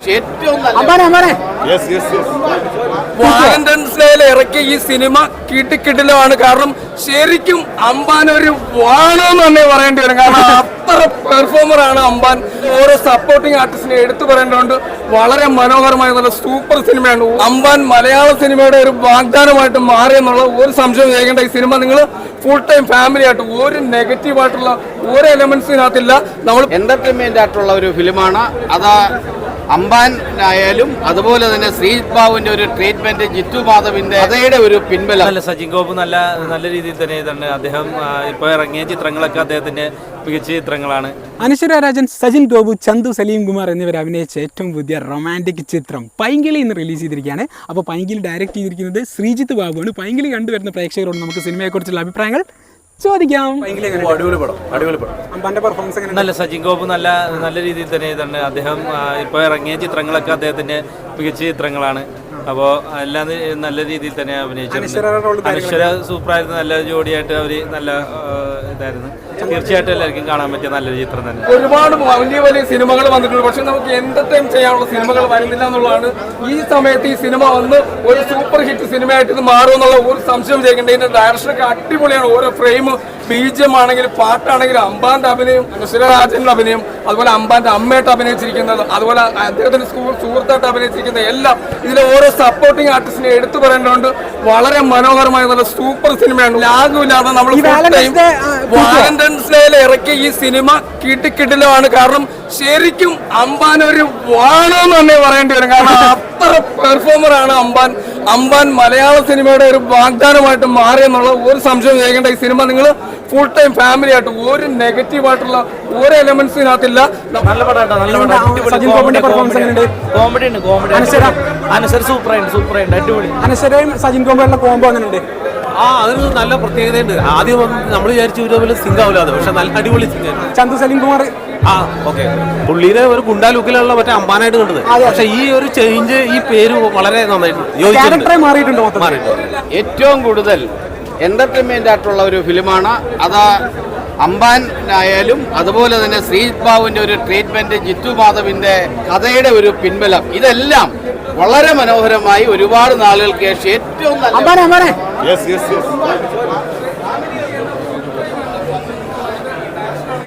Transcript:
Case ഏറ്റവും Valentine's ഡേയിൽ ഇറക്കിയ ഈ സിനിമ കിടിലമാണ്. കാരണം ശരിക്കും അമ്പാൻ ഒരു വാണെന്ന് തന്നെ പറയേണ്ടി വരും. കാരണം അത്ര പെർഫോമർ ആണ് അമ്പാൻ. ഓരോ സപ്പോർട്ടിംഗ് ആർട്ടിസ്റ്റിനെ എടുത്തു പറയേണ്ടതുകൊണ്ട് വളരെ മനോഹരമായ നല്ല സൂപ്പർ സിനിമയാണ്. അമ്പാൻ മലയാള സിനിമയുടെ ഒരു വാഗ്ദാനമായിട്ട് മാറിയെന്നുള്ള ഒരു സംശയം ചെയ്യേണ്ട ഈ സിനിമ നിങ്ങൾ ഫുൾ ടൈം ഫാമിലി ആയിട്ട് ഒരു നെഗറ്റീവ് ആയിട്ടുള്ള ഒരു എലമെന്റ്സിനകത്തില്ല. നമ്മൾ എന്റർടൈൻമെന്റ് ആയിട്ടുള്ള ഒരു ഫിലിമാണ് അത്. അമ്പാൻ ആയാലും അതുപോലെ തന്നെ ശ്രീജിത് ബാബുവിന്റെ ഒരു ട്രീറ്റ്മെന്റ്, ജിത്തു മാധവിന്റെ കഥയുടെ ഒരു പിൻബലം. നല്ല സജിൻ ഗോപു നല്ല രീതിയിൽ തന്നെ അദ്ദേഹം ഇപ്പോൾ ഇറങ്ങിയ ചിത്രങ്ങളൊക്കെ അദ്ദേഹത്തിന്റെ മികച്ച ചിത്രങ്ങളാണ്. അനശ്വര രാജൻ, സജിൻ ഗോപു, ചന്തു സലീം കുമാർ എന്നിവർ അഭിനയിച്ച ഏറ്റവും പുതിയ റൊമാൻറ്റിക് ചിത്രം പൈങ്കിളി ഇന്ന് റിലീസ് ചെയ്തിരിക്കുകയാണ്. അപ്പോൾ പൈങ്കിളി ഡയറക്റ്റ് ചെയ്തിരിക്കുന്നത് ശ്രീജിത്ത് ബാബുവാണ്. പൈങ്കിളി കണ്ടുവരുന്ന പ്രേക്ഷകരോട് നമുക്ക് സിനിമയെക്കുറിച്ചുള്ള അഭിപ്രായങ്ങൾ ചോദിക്കാം. അമ്പാന്റെ പെർഫോമൻസ് നല്ല സജിൻ ഗോപു നല്ല രീതിയിൽ തന്നെ അദ്ദേഹം ഇപ്പോൾ ഇറങ്ങിയ ചിത്രങ്ങളൊക്കെ അദ്ദേഹത്തിന്റെ മികച്ച ചിത്രങ്ങളാണ്. അപ്പോൾ എല്ലാം നല്ല രീതിയിൽ തന്നെ അഭിനയിച്ചിട്ടുണ്ട്. അനശ്വര സൂപ്പറായിരുന്നു. നല്ല ജോഡിയായിട്ട് അവർ നല്ല ഇതായിരുന്നു. തീർച്ചയായിട്ടും എല്ലാവർക്കും കാണാൻ പറ്റിയ നല്ലൊരു ചിത്രം തന്നെ. ഒരുപാട് വലിയ സിനിമകൾ വന്നിട്ടുണ്ട്. പക്ഷെ നമുക്ക് എന്റർടൈൻ ചെയ്യാനുള്ള സിനിമകൾ വരുന്നില്ല എന്നുള്ളതാണ്. ഈ സമയത്ത് ഈ സിനിമ വന്ന് ഒരു സൂപ്പർ ഹിറ്റ് സിനിമയായിട്ട് ഇത് മാറുമെന്നുള്ള ഒരു സംശയം ചെയ്യേണ്ട. ഇതിന്റെ ഡയറക്ഷനൊക്കെ അടിപൊളിയാണ്. ഓരോ ഫ്രെയിം, ബീജം ആണെങ്കിലും പാട്ടാണെങ്കിലും അമ്പാന്റെ അഭിനയം, അനശ്വര രാജന്റെ അഭിനയം, അതുപോലെ അമ്പാന്റെ അമ്മയായിട്ട് അഭിനയിച്ചിരിക്കുന്നത്, അതുപോലെ അദ്ദേഹത്തിന്റെ സുഹൃത്തായിട്ട് അഭിനയിച്ചിരിക്കുന്നത് എല്ലാം ഇതിലെ ഓരോ സപ്പോർട്ടിംഗ് ആർട്ടിസ്റ്റിനെ എടുത്തു പറയേണ്ടതുകൊണ്ട് വളരെ മനോഹരമായ നല്ല സൂപ്പർ സിനിമയാണ്. ലാഗുമില്ലാതെ നമ്മൾ വാലന്റൈൻസ് ഡേയിൽ ഇറക്കിയ ഈ സിനിമ കിടിലമാണ്. കാരണം ശരിക്കും അമ്പാൻ ഒരു വാണെന്ന് തന്നെ പറയേണ്ടി വരും. കാരണം അത്ര പെർഫോമർ ആണ് അമ്പാൻ. അമ്പാൻ മലയാള സിനിമയുടെ ഒരു വാഗ്ദാനമായിട്ട് മാറിയെന്നുള്ള ഒരു സംശയം ചെയ്യേണ്ട. ഈ സിനിമ നിങ്ങൾ ഫുൾ ടൈം ഫാമിലി ആയിട്ട് ഒരു നെഗറ്റീവ് ആയിട്ടുള്ള ഒരു എലമെന്റ്സിനകത്തില്ല. നല്ല അനശ്വരയും സജിൻ ഗോപുള്ള കോംബോ അങ്ങനെയുണ്ട്. അതിന് നല്ല പ്രത്യേകതയുണ്ട്. ആദ്യം നമ്മൾ വിചാരിച്ചു ഇതുപോലെ സിംഗ് ആവില്ല, പക്ഷെ നല്ല അടിപൊളി സിംഗ്. ചന്തു സലീം കുമാർ ഓക്കെ, പുള്ളിനെ ഒരു ഗുണ്ടാ ലുക്കിലുള്ള മറ്റേ അമ്പാനായിട്ട് കണ്ടത്. പക്ഷെ ഈ ഒരു ചേഞ്ച്, ഈ പേര് വളരെ നന്നായിട്ട് മാറിയിട്ടുണ്ട്. ഏറ്റവും കൂടുതൽ എന്റർടൈൻമെന്റ് ആയിട്ടുള്ള ഒരു ഫിലിമാണ് അത്. അമ്പാൻ ആയാലും അതുപോലെ തന്നെ ശ്രീജിത് ബാബുവിന്റെ ഒരു ട്രീറ്റ്മെന്റ്, ജിത്തു മാധവിന്റെ കഥയുടെ ഒരു പിൻബലം, ഇതെല്ലാം വളരെ മനോഹരമായി ഒരുപാട് നാളുകൾക്ക് ശേഷം ഏറ്റവും